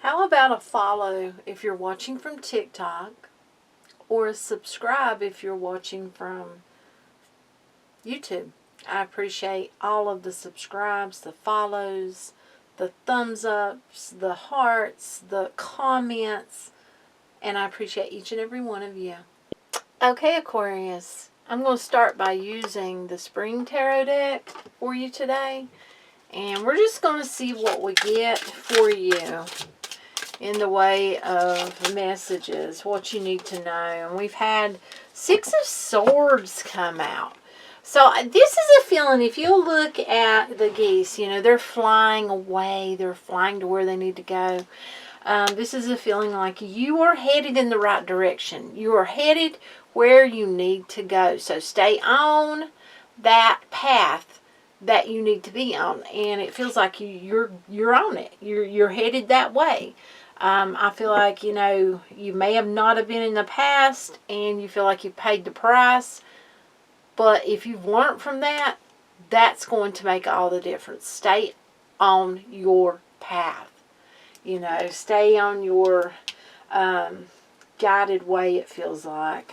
How about a follow if you're watching from TikTok, or a subscribe if you're watching from YouTube? I appreciate all of the subscribes, the follows, the thumbs ups, the hearts, the comments, and I appreciate each and every one of you. Okay, Aquarius, I'm going to start by using the Spring Tarot deck for you today, and we're just going to see what we get for you in the way of messages, what you need to know. And we've had Six of Swords come out. So this is a feeling, if you look at the geese, you know, they're flying away. They're flying to where they need to go. This is a feeling like you are headed in the right direction. You are headed where you need to go. So stay on that path that you need to be on. And it feels like you're on it. You're headed that way. I feel like, you know, you may have not have been in the past and you feel like you paid the price. But if you've learned from that, that's going to make all the difference. Stay on your path. You know, stay on your guided way, it feels like.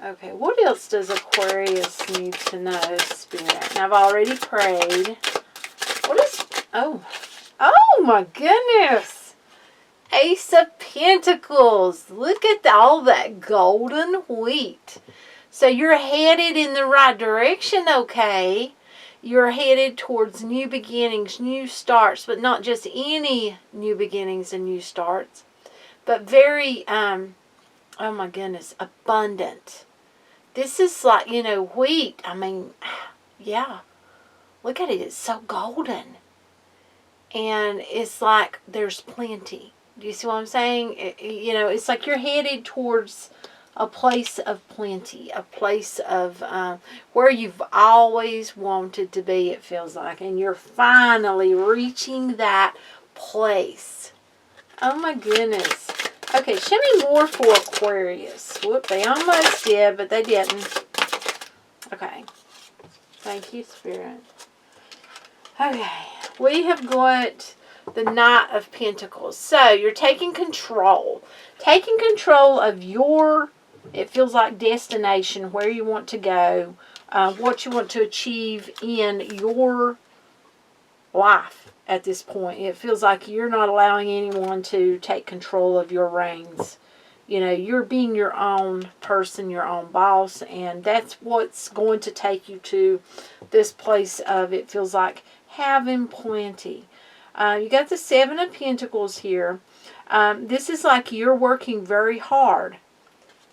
Okay, what else does Aquarius need to know, Spirit? Now, I've already prayed. What is... Oh my goodness. Ace of Pentacles. Look at all that golden wheat. So you're headed in the right direction, okay? You're headed towards new beginnings, new starts, but not just any new beginnings and new starts, but very, oh my goodness, abundant. This is like, you know, wheat. I mean, yeah. Look at it. It's so golden. And it's like there's plenty. Do you see what I'm saying? You know, it's like you're headed towards a place of plenty, a place of where you've always wanted to be, it feels like. And you're finally reaching that place. Oh my goodness. Okay, show me more for Aquarius. Whoop, they almost did, but they didn't. Okay. Thank you, Spirit. Okay, we have got the Knight of Pentacles. So, you're taking control. Taking control of your, it feels like, destination, where you want to go, what you want to achieve in your life at this point. It feels like you're not allowing anyone to take control of your reins. You know, you're being your own person, your own boss, and that's what's going to take you to this place of, it feels like, having plenty. You got the Seven of Pentacles here. This is like you're working very hard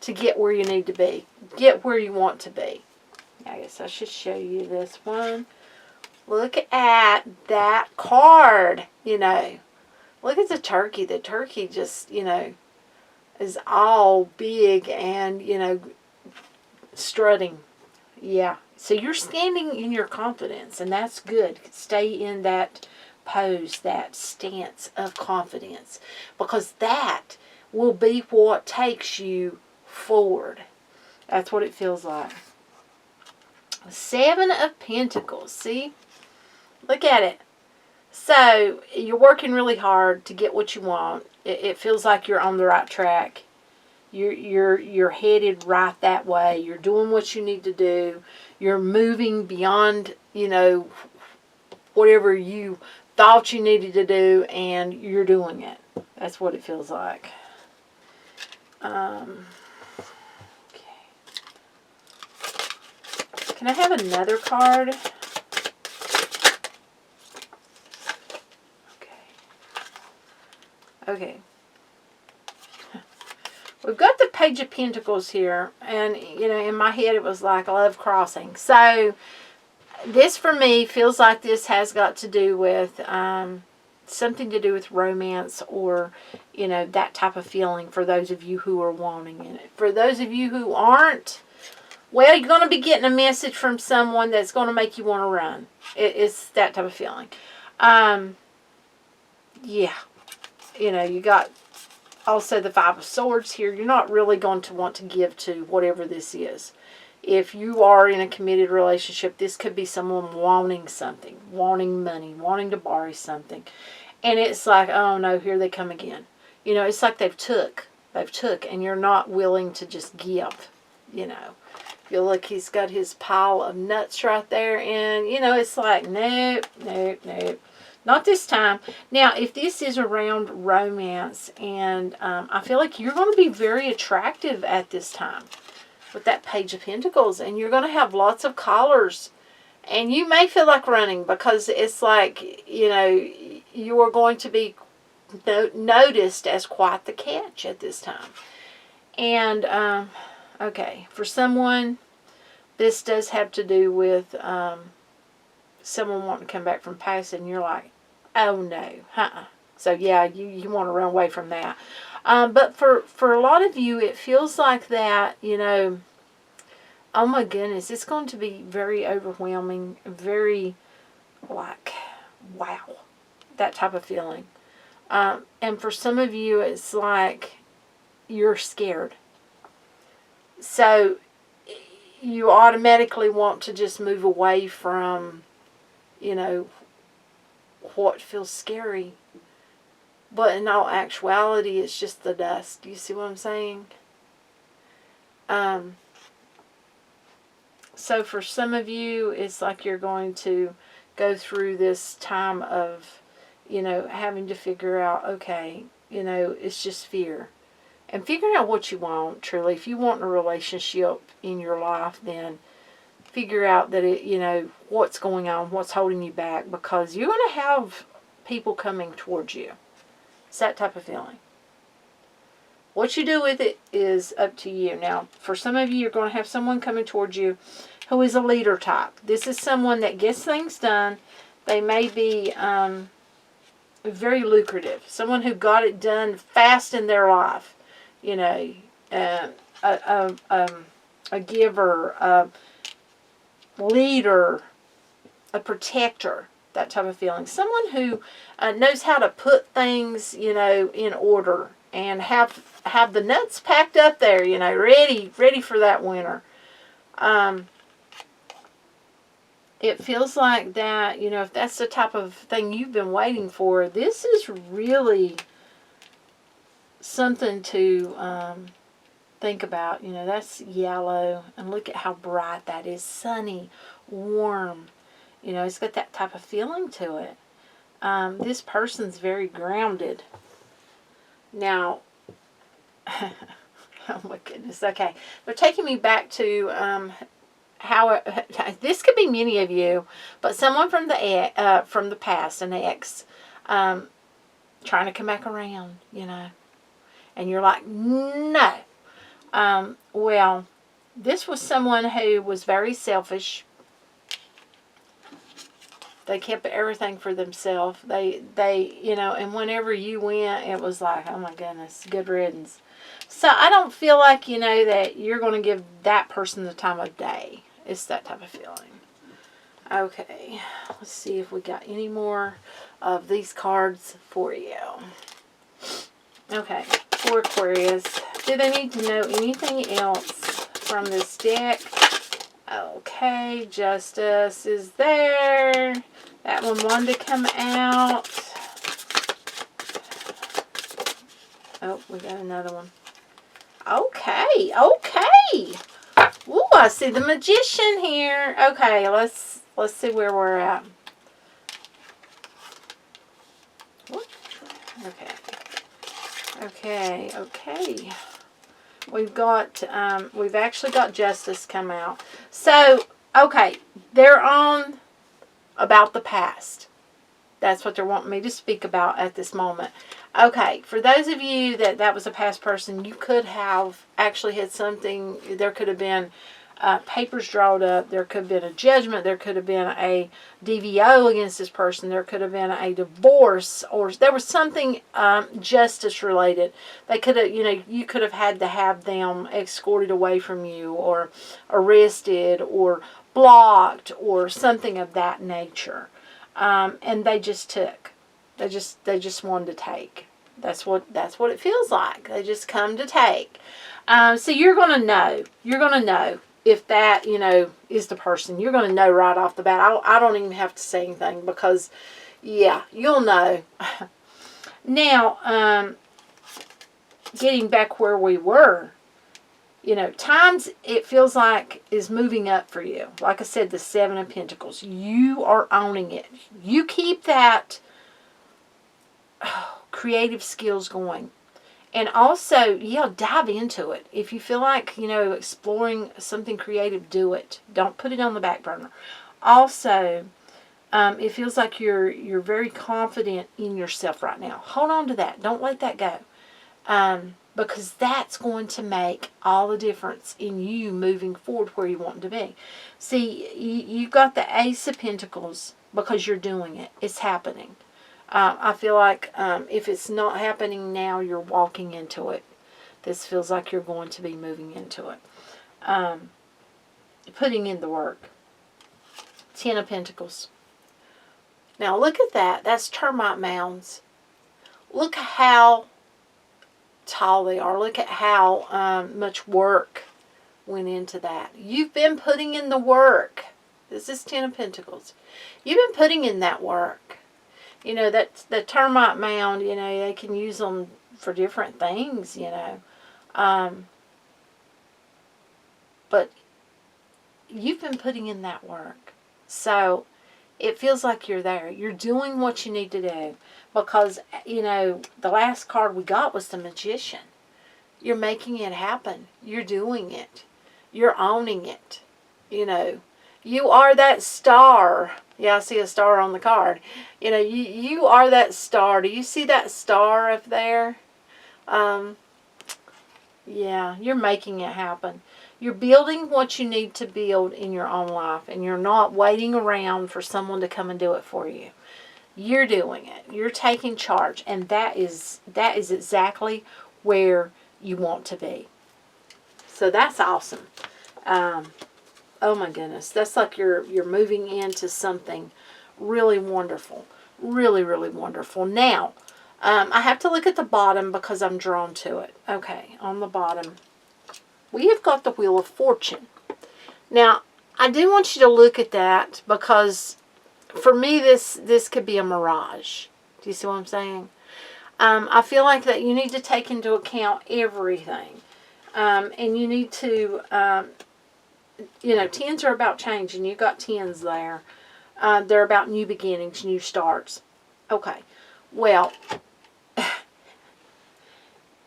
to get where you need to be. Get where you want to be. I guess I should show you this one. Look at that card, you know. Look at the turkey. The turkey just, you know, is all big and, you know, strutting. Yeah. So you're standing in your confidence, and that's good. Stay in that pose, that stance of confidence, because that will be what takes you forward. That's what it feels like. Seven of Pentacles. See? Look at it. So, you're working really hard to get what you want. It feels like you're on the right track. You're headed right that way. You're doing what you need to do. You're moving beyond, you know, whatever you thought you needed to do, and you're doing it. That's what it feels like. Okay. Can I have another card? Okay. We've got the Page of Pentacles here, and, you know, in my head it was like love crossing. So, this for me feels like this has got to do with something to do with romance, or, you know, that type of feeling for those of you who are wanting it. For those of you who aren't, well, you're going to be getting a message from someone that's going to make you want to run. It's that type of feeling. Yeah. You know, you got also the Five of Swords here. You're not really going to want to give to whatever this is. If you are in a committed relationship, this could be someone wanting something, wanting money, wanting to borrow something. And it's like, oh no, here they come again. You know, it's like they've took, and you're not willing to just give, you know. If you look, he's got his pile of nuts right there, and, you know, it's like, nope, nope, nope. Not this time. Now, if this is around romance, and I feel like you're going to be very attractive at this time with that Page of Pentacles, and you're going to have lots of callers, and you may feel like running because it's like, you know, you are going to be noticed as quite the catch at this time. And, okay, for someone, this does have to do with someone wanting to come back from past, and you're like, oh no, So yeah, you want to run away from that. But for a lot of you, it feels like that, you know, oh my goodness, it's going to be very overwhelming, very like, wow, that type of feeling. And for some of you, it's like you're scared. So you automatically want to just move away from, you know, what feels scary. But in all actuality, it's just the dust. You see what I'm saying? So for some of you, it's like you're going to go through this time of, you know, having to figure out, okay, you know, it's just fear. And figuring out what you want, truly. If you want a relationship in your life, then figure out that it, you know, what's going on, what's holding you back, because you're going to have people coming towards you. It's that type of feeling. What you do with it is up to you. Now, for some of you, you're going to have someone coming towards you who is a leader type. This is someone that gets things done. They may be very lucrative. Someone who got it done fast in their life. You know, a giver, a leader, a protector, that type of feeling. Someone who knows how to put things, you know, in order and have the nuts packed up there, you know, ready for that winter. It feels like that, you know, if that's the type of thing you've been waiting for, this is really something to think about. You know, that's yellow, and look at how bright that is. Sunny, warm. You know, it's got that type of feeling to it. This person's very grounded. Now, oh my goodness, okay. They're taking me back to how this could be many of you, but someone from the past, an ex, trying to come back around, you know. And you're like, no. Well, this was someone who was very selfish. They kept everything for themselves. They, you know, and whenever you went, it was like, oh my goodness, good riddance. So I don't feel like, you know, that you're going to give that person the time of day. It's that type of feeling. Okay, let's see if we got any more of these cards for you. Okay, for Aquarius, do they need to know anything else from this deck? Okay, Justice is there. That one wanted to come out. Oh, we got another one. Okay, okay. Ooh, I see the Magician here. Okay, let's see where we're at. What? Okay. We've actually got Justice come out. So, okay, they're on about the past. That's what they're wanting me to speak about at this moment. Okay, for those of you that was a past person, you could have actually had something. There could have been papers drawn up. There could have been a judgment. There could have been a DVO against this person. There could have been a divorce, or there was something justice related. They could have, you know, you could have had to have them escorted away from you, or arrested, or blocked, or something of that nature. And they just took. They just wanted to take. That's what it feels like. They just come to take. So you're gonna know. You're gonna know if that, you know, is the person. You're gonna know right off the bat. I don't even have to say anything, because Yeah, you'll know. Now, getting back where we were, you know, times it feels like is moving up for you. Like I said, the Seven of Pentacles. You are owning it. You keep that creative skills going. And also, yeah, dive into it. If you feel like, you know, exploring something creative, do it. Don't put it on the back burner. Also, it feels like you're very confident in yourself right now. Hold on to that. Don't let that go. Because that's going to make all the difference in you moving forward where you want to be. See, you've got the Ace of Pentacles because you're doing it. It's happening. I feel like if it's not happening now, you're walking into it. This feels like you're going to be moving into it. Putting in the work. Ten of Pentacles. Now look at that. That's termite mounds. Look how tall they are. Look at how much work went into that. You've been putting in the work. This is Ten of Pentacles. You've been putting in that work. You know, that's the termite mound, you know, they can use them for different things, you know. But you've been putting in that work. So it feels like you're there. You're doing what you need to do. Because, you know, the last card we got was the Magician. You're making it happen. You're doing it. You're owning it. You know, you are that star. Yeah, I see a star on the card. You know, you are that star. Do you see that star up there? Yeah, you're making it happen. You're building what you need to build in your own life. And you're not waiting around for someone to come and do it for you. You're doing it. You're taking charge. And that is exactly where you want to be. So that's awesome. Oh my goodness. That's like you're moving into something really wonderful. Really, really wonderful. Now, I have to look at the bottom because I'm drawn to it. Okay, on the bottom, we have got the Wheel of Fortune. Now, I do want you to look at that because for me, this could be a mirage. Do you see what I'm saying? I feel like that you need to take into account everything. And you need to, you know, tens are about change, and you've got tens there. They're about new beginnings, new starts. Okay, well,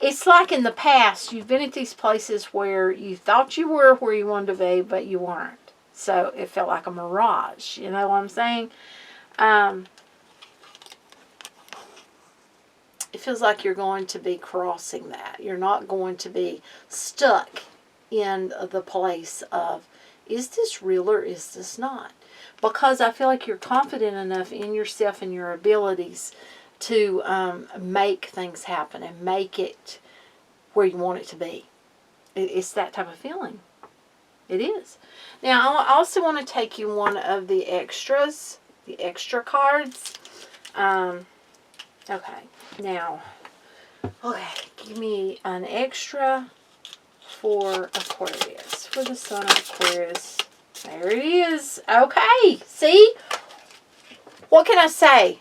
it's like in the past, you've been at these places where you thought you were where you wanted to be, but you weren't. So it felt like a mirage. You know what I'm saying? It feels like you're going to be crossing that. You're not going to be stuck in the place of, is this real or is this not? Because I feel like you're confident enough in yourself and your abilities to make things happen and make it where you want it to be. It's that type of feeling. It is. Now, I also want to take you one of the extras, the extra cards. Okay. Now, okay, give me an extra for Aquarius, for the Sun of Aquarius. There it is. Okay, see? What can I say?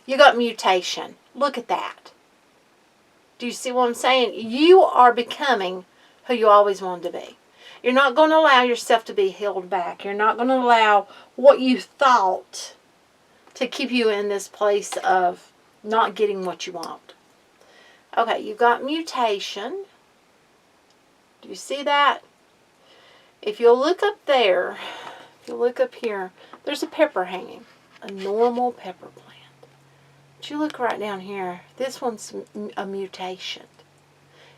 You got mutation. Look at that. Do you see what I'm saying? You are becoming who you always wanted to be. You're not going to allow yourself to be held back. You're not going to allow what you thought to keep you in this place of not getting what you want. Okay, you've got mutation. Do you see that? If you'll look up there, if you look up here, there's a pepper hanging. A normal pepper plant. But you look right down here. This one's a mutation.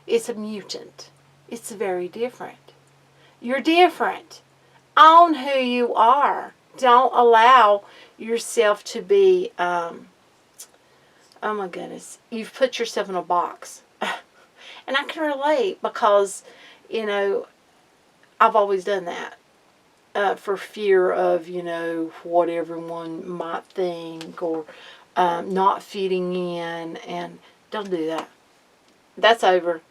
It's a mutant. It's very different. You're different. Own who you are. Don't allow yourself to be, oh my goodness, you've put yourself in a box. And I can relate because, you know, I've always done that for fear of, you know, what everyone might think or not fitting in. And don't do that. That's over.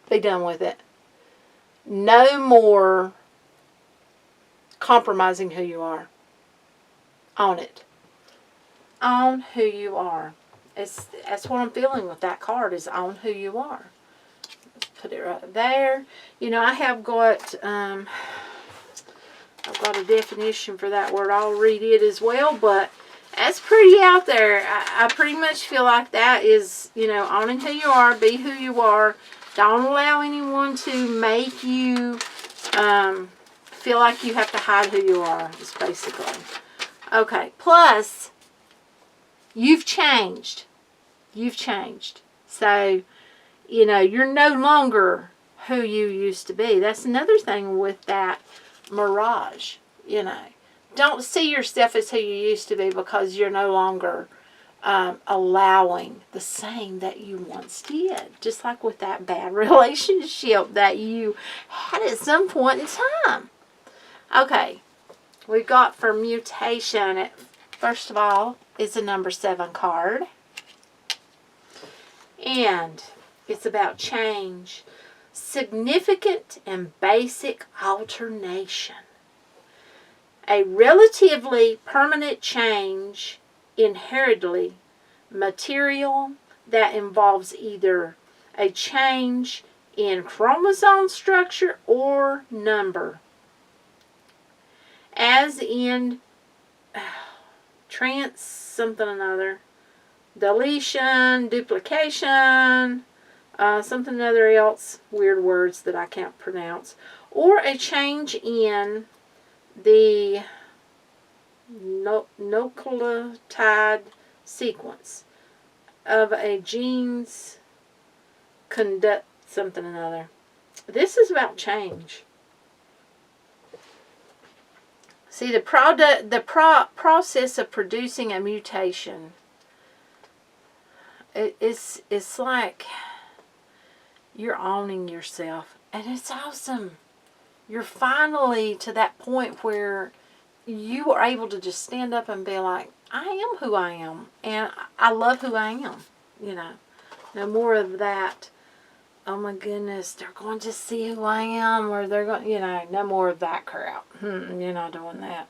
Be done with it. No more compromising who you are. Own it. on who you are. That's what I'm feeling with that card, is on who you are. Let's put it right there. You know, I've got a definition for that word. I'll read it as well, but that's pretty out there. I pretty much feel like that is, you know, owning who you are, be who you are. Don't allow anyone to make you feel like you have to hide who you are, is basically. Okay, plus, you've changed. You've changed. So, you know, you're no longer who you used to be. That's another thing with that mirage, you know. Don't see yourself as who you used to be, because you're no longer allowing the same that you once did. Just like with that bad relationship that you had at some point in time. Okay, we've got for mutation, first of all, it's a number 7 card. And it's about change. Significant and basic alternation. A relatively permanent change, inherently material, that involves either a change in chromosome structure or number. As in trans something or another, deletion, duplication, something other else, weird words that I can't pronounce, or a change in the nucleotide sequence of a gene's conduct something or another. This is about change. See, the process of producing a mutation, it's like you're owning yourself, and it's awesome. You're finally to that point where you are able to just stand up and be like, I am who I am, and I love who I am, you know. No more of that, oh my goodness, they're going to see who I am, or they're going, you know, no more of that crap. You're not doing that.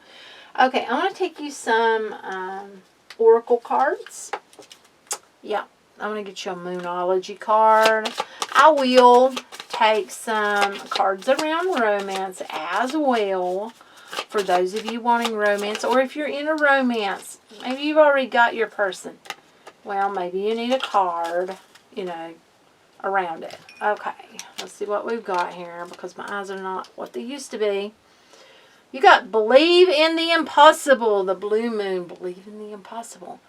Okay, I'm going to take you some oracle cards. Yeah, I'm going to get you a Moonology card. I will take some cards around romance as well, for those of you wanting romance, or if you're in a romance, maybe you've already got your person. Well, maybe you need a card, you know, around it. Okay, let's see what we've got here, because my eyes are not what they used to be. You got believe in the impossible, the blue moon, believe in the impossible.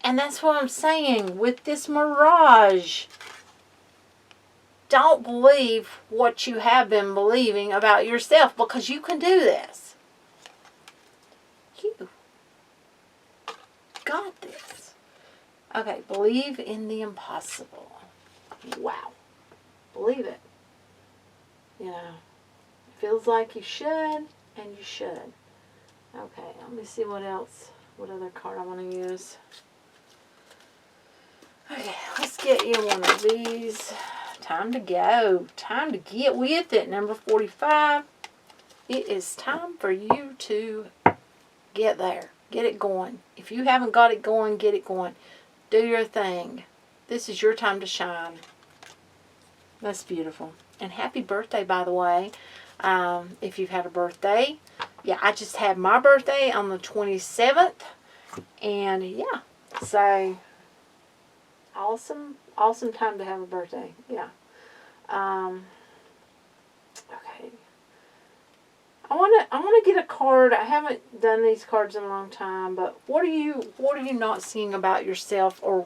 And that's what I'm saying with this mirage. Don't believe what you have been believing about yourself, because you can do this. You got this. Okay, believe in the impossible. Wow. Believe it. You know, it feels like you should, and you should. Okay, let me see what else, what other card I want to use. Okay, let's get you one of these. Time to go. Time to get with it. Number 45. It is time for you to get there. Get it going. If you haven't got it going, get it going. Do your thing. This is your time to shine. That's beautiful. And happy birthday, by the way. If you've had a birthday. Yeah, I just had my birthday on the 27th. And yeah, so awesome time to have a birthday. Yeah. Okay. I want to get a card. I haven't done these cards in a long time, but what are you not seeing about yourself, or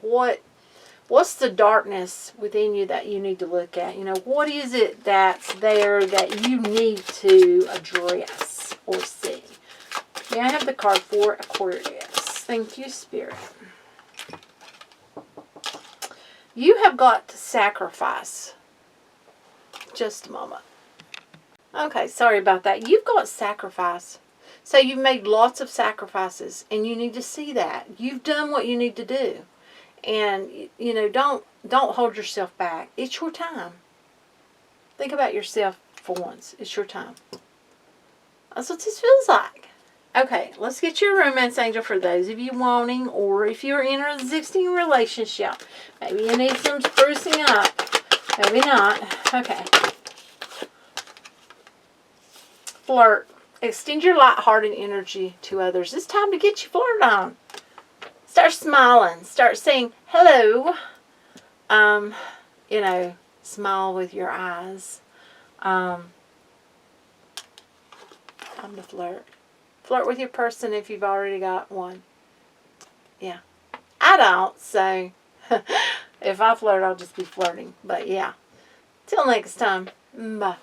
what's the darkness within you that you need to look at? You know, what is it that's there that you need to address or see? May I have the card for Aquarius? Thank you, Spirit. You have got to sacrifice. Just a moment. Okay, sorry about that. You've got sacrifice. So you've made lots of sacrifices, and you need to see that. You've done what you need to do. And, you know, don't hold yourself back. It's your time. Think about yourself for once. It's your time. That's what this feels like. Okay, let's get your romance angel for those of you wanting, or if you're in an existing relationship. Maybe you need some sprucing up. Maybe not. Okay. Flirt. Extend your light-hearted energy to others. It's time to get your flirt on. Start smiling. Start saying hello. You know, smile with your eyes. Time to flirt. Flirt with your person if you've already got one. Yeah. I don't, so if I flirt, I'll just be flirting. But yeah. Till next time. Bye.